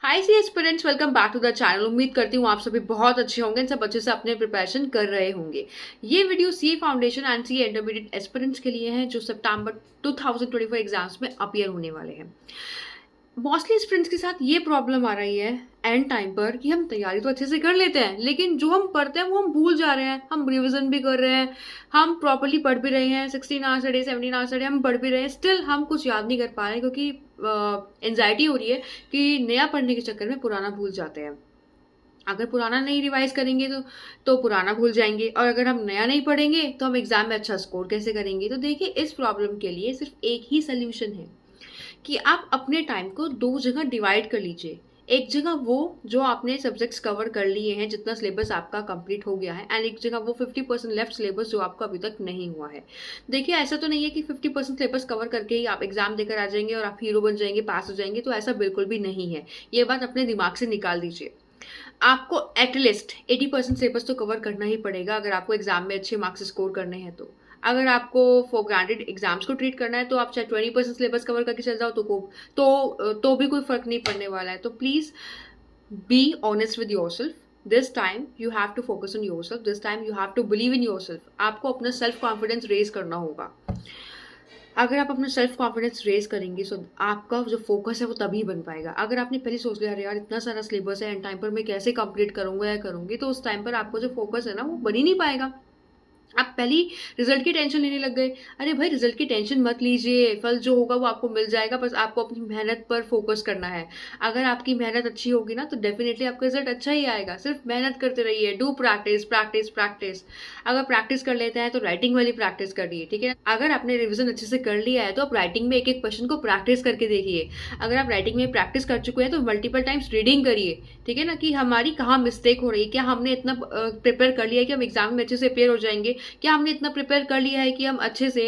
Hi C aspirants, welcome back to the channel. उम्मीद करती हूँ आप सभी बहुत अच्छे होंगे, सब अच्छे से अपने प्रिपरेशन कर रहे होंगे। ये video C foundation and C intermediate aspirants के लिए है जो सितंबर 2024 एग्जाम्स में अपीयर होने वाले हैं। मोस्टली स्टूडेंट्स के साथ ये प्रॉब्लम आ रही है एंड टाइम पर कि हम तैयारी तो अच्छे से कर लेते हैं, लेकिन जो हम पढ़ते हैं वो हम भूल जा रहे हैं। हम रिवीजन भी कर रहे हैं, हम प्रॉपर्ली पढ़ भी रहे हैं, 16 hours a day 17 hours a day हम पढ़ भी रहे हैं, स्टिल हम कुछ याद नहीं कर पा रहे हैं क्योंकि एंजाइटी हो रही है कि नया पढ़ने के चक्कर में पुराना भूल जाते हैं। अगर पुराना नहीं रिवाइज करेंगे तो पुराना भूल जाएंगे, और अगर हम नया नहीं पढ़ेंगे तो हम एग्जाम में अच्छा स्कोर कैसे करेंगे। तो देखिए, इस प्रॉब्लम के लिए सिर्फ एक ही सोल्यूशन है कि आप अपने टाइम को दो जगह डिवाइड कर लीजिए। एक जगह वो जो आपने सब्जेक्ट्स कवर कर लिए हैं, जितना सिलेबस आपका कंप्लीट हो गया है, एंड एक जगह वो 50% लेफ्ट सिलेबस जो आपका अभी तक नहीं हुआ है। देखिए, ऐसा तो नहीं है कि 50% सिलेबस कवर करके ही आप एग्जाम देकर आ जाएंगे और आप हीरो बन जाएंगे, पास हो जाएंगे। तो ऐसा बिल्कुल भी नहीं है। ये बात अपने दिमाग से निकाल दीजिए। आपको एटलीस्ट 80% सिलेबस तो कवर करना ही पड़ेगा अगर आपको एग्जाम में अच्छे मार्क्स स्कोर करने हैं। तो अगर आपको फॉर ग्रांटेड एग्जाम्स को ट्रीट करना है तो आप चाहे 20% सिलेबस कवर करके चल जाओ तो भी कोई फर्क नहीं पड़ने वाला है। तो please be honest with your self. This time you have to focus on your self, this time you have to believe in your self. आपको अपना सेल्फ कॉन्फिडेंस रेज करना होगा। अगर आप अपना सेल्फ कॉन्फिडेंस रेज करेंगे तो आपका जो फोकस है वो तभी बन पाएगा। अगर आपने पहले सोच लिया, अरे यार इतना सारा सिलेबस है एंड टाइम पर मैं कैसे कंप्लीट करूंगा या करूंगी, तो उस टाइम पर आपको जो फोकस है ना वो बन ही नहीं पाएगा। आप पहली रिजल्ट की टेंशन लेने लग गए। अरे भाई, रिजल्ट की टेंशन मत लीजिए, फल जो होगा वो आपको मिल जाएगा। बस आपको अपनी मेहनत पर फोकस करना है। अगर आपकी मेहनत अच्छी होगी ना तो डेफिनेटली आपका रिजल्ट अच्छा ही आएगा। सिर्फ मेहनत करते रहिए, डू प्रैक्टिस प्रैक्टिस प्रैक्टिस। अगर प्रैक्टिस कर लेते हैं तो राइटिंग वाली प्रैक्टिस करिए, ठीक है। अगर आपने रिविजन अच्छे से कर लिया है तो आप राइटिंग में एक एक क्वेश्चन को प्रैक्टिस करके देखिए। अगर आप राइटिंग में प्रैक्टिस कर चुके हैं तो मल्टीपल टाइम्स रीडिंग करिए, ठीक है ना, कि हमारी कहाँ मिस्टेक हो रही है। क्या हमने इतना प्रिपेयर कर लिया है कि हम एग्जाम में अच्छे से अपेयर हो जाएंगे? क्या हमने इतना प्रिपेयर कर लिया है कि हम अच्छे से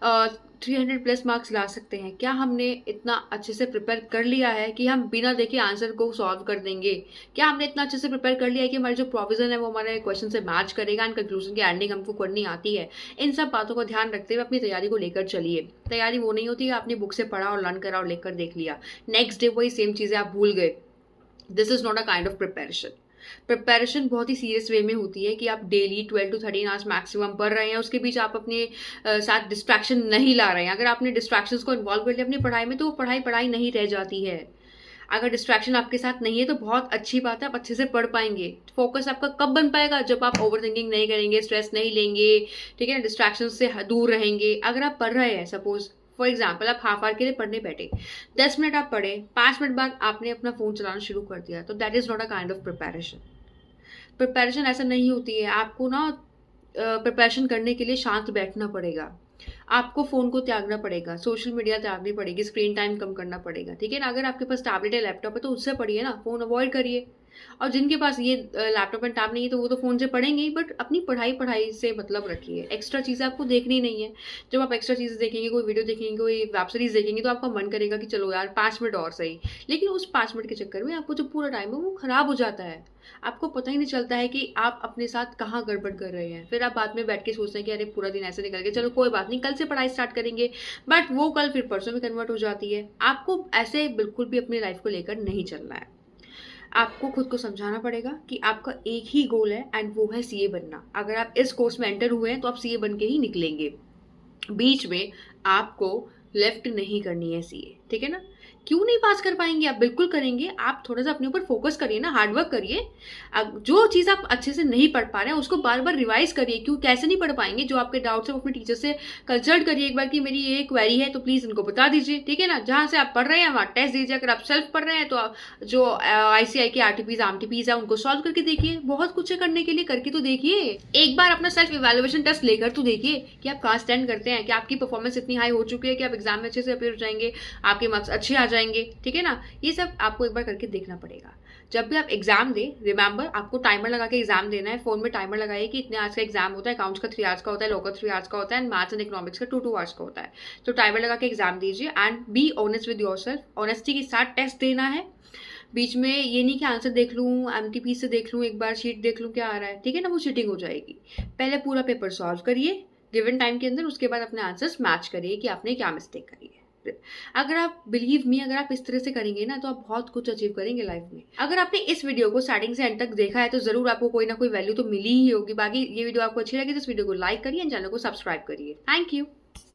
300+ मार्क्स ला सकते हैं? क्या हमने इतना अच्छे से प्रिपेयर कर लिया है कि हम बिना देखे आंसर को सॉल्व कर देंगे? क्या हमने इतना अच्छे से प्रिपेयर कर लिया है कि हमारी जो प्रोविजन है वो हमारे क्वेश्चन से मैच करेगा एंड कंक्लूजन की एंडिंग हमको करनी आती है? इन सब बातों को ध्यान रखते हुए अपनी तैयारी को लेकर चलिए। तैयारी वो नहीं होती है आपने बुक से पढ़ा और लर्न करा और लेकर देख लिया, नेक्स्ट डे वही सेम चीजें आप भूल गए। This is not a kind of preparation. Preparation बहुत ही सीरियस वे में होती है कि आप डेली 12 to 13 आवर्स मैक्सिमम पढ़ रहे हैं, उसके बीच आप अपने साथ डिस्ट्रैक्शन नहीं ला रहे हैं। अगर आपने डिस्ट्रैक्शंस को इन्वॉल्व कर लिया अपनी पढ़ाई में तो वो पढ़ाई नहीं रह जाती है। अगर डिस्ट्रैक्शन आपके साथ नहीं है तो बहुत अच्छी बात है, आप अच्छे से पढ़ पाएंगे। फोकस आपका कब बन पाएगा? जब आप ओवर थिंकिंग नहीं करेंगे, स्ट्रेस नहीं लेंगे, ठीक है ना, डिस्ट्रैक्शन से दूर रहेंगे। अगर आप पढ़ रहे हैं, सपोज फॉर एग्जाम्पल आप हाफ आवर के लिए पढ़ने बैठे, 10 मिनट आप पढ़े, 5 मिनट बाद आपने अपना फोन चलाना शुरू कर दिया, तो that is not a kind of preparation. Preparation ऐसा नहीं होती है। आपको ना प्रिपरेशन करने के लिए शांत बैठना पड़ेगा, आपको फोन को त्यागना पड़ेगा, सोशल मीडिया त्यागनी पड़ेगी, स्क्रीन टाइम कम करना पड़ेगा, ठीक है ना। अगर आपके पास टैबलेट या लैपटॉप है तो उससे पढ़िए ना, फोन अवॉइड करिए। और जिनके पास ये लैपटॉप एंड टैब नहीं है तो वो तो फोन से पढ़ेंगे ही, बट अपनी पढ़ाई से मतलब रखिए। एक्स्ट्रा चीज़ें आपको देखनी नहीं है। जब आप एक्स्ट्रा चीज़ें देखेंगे, कोई वीडियो देखेंगे, कोई वेब सीरीज देखेंगे, तो आपका मन करेगा कि चलो यार 5 मिनट और सही, लेकिन उस 5 मिनट के चक्कर में आपको जो पूरा टाइम है वो खराब हो जाता है। आपको पता ही नहीं चलता है कि आप अपने साथ कहाँ गड़बड़ कर रहे हैं। फिर आप बाद में बैठ के सोचते हैं कि अरे पूरा दिन ऐसे निकल गया, चलो कोई बात नहीं, कल से पढ़ाई स्टार्ट करेंगे, बट वो कल फिर परसों में कन्वर्ट हो जाती है। आपको ऐसे बिल्कुल भी अपनी लाइफ को लेकर नहीं चलना है। आपको खुद को समझाना पड़ेगा कि आपका एक ही गोल है एंड वो है सीए बनना। अगर आप इस कोर्स में एंटर हुए हैं तो आप सीए बन के ही निकलेंगे। बीच में आपको लेफ्ट नहीं करनी है सीए, ठीक है ना। क्यों नहीं पास कर पाएंगे? आप बिल्कुल करेंगे। आप थोड़ा सा अपने ऊपर फोकस करिए ना, हार्डवर्क करिए। जो चीज़ आप अच्छे से नहीं पढ़ पा रहे हैं उसको बार बार रिवाइज करिए। क्यों, कैसे नहीं पढ़ पाएंगे? जो आपके डाउट्स है वो अपने टीचर से कंसल्ट करिए एक बार कि मेरी ये क्वेरी है तो प्लीज़ इनको बता दीजिए, ठीक है ना। जहाँ से आप पढ़ रहे हैं वहाँ टेस्ट दीजिए। अगर आप सेल्फ पढ़ रहे हैं तो जो ICI के RTPs आमटीपीज है उनको सॉल्व करके देखिए। बहुत कुछ है करने के लिए, करके तो देखिए। एक बार अपना सेल्फ इवेल्युएशन टेस्ट लेकर तो देखिए कि आप कहाँ स्टैंड करते हैं, कि आपकी परफॉर्मेंस इतनी हाई हो चुकी है कि आप एग्जाम में अच्छे से अपेयर हो जाएंगे, आपके मार्क्स अच्छे आ जाएंगे, ठीक है ना। ये सब आपको एक बार करके देखना पड़ेगा। जब भी आप एग्जाम दें, रिमेंबर आपको टाइमर लगा के एग्जाम देना है। फोन में टाइमर लगाइए कि इतने आज का एग्जाम होता है। अकाउंट्स का 3 आवर्स का होता है, लॉ का 3 आवर्स का होता है, एंड मैथ्स एंड इकोनॉमिक्स का 2 आवर्स का होता है। तो टाइमर लगा के एग्जाम दीजिए and B honest with yourself. Honesty के साथ टेस्ट देना है। बीच में ये नहीं कि आंसर देख लूँ, MTP से देख लूँ, एक बार शीट देख लूँ क्या आ रहा है, ठीक है ना, वो चीटिंग हो जाएगी। पहले पूरा पेपर सॉल्व करिए गिवन टाइम के अंदर, उसके बाद अपने आंसर्स मैच करिए कि आपने क्या मिस्टेक करी है। अगर आप बिलीव मी, अगर आप इस तरह से करेंगे ना तो आप बहुत कुछ अचीव करेंगे लाइफ में। अगर आपने इस वीडियो को स्टार्टिंग से एंड तक देखा है तो जरूर आपको कोई ना कोई वैल्यू तो मिली ही होगी। बाकी ये वीडियो आपको अच्छी लगी तो इस वीडियो को लाइक करिए, चैनल को सब्सक्राइब करिए। Thank you.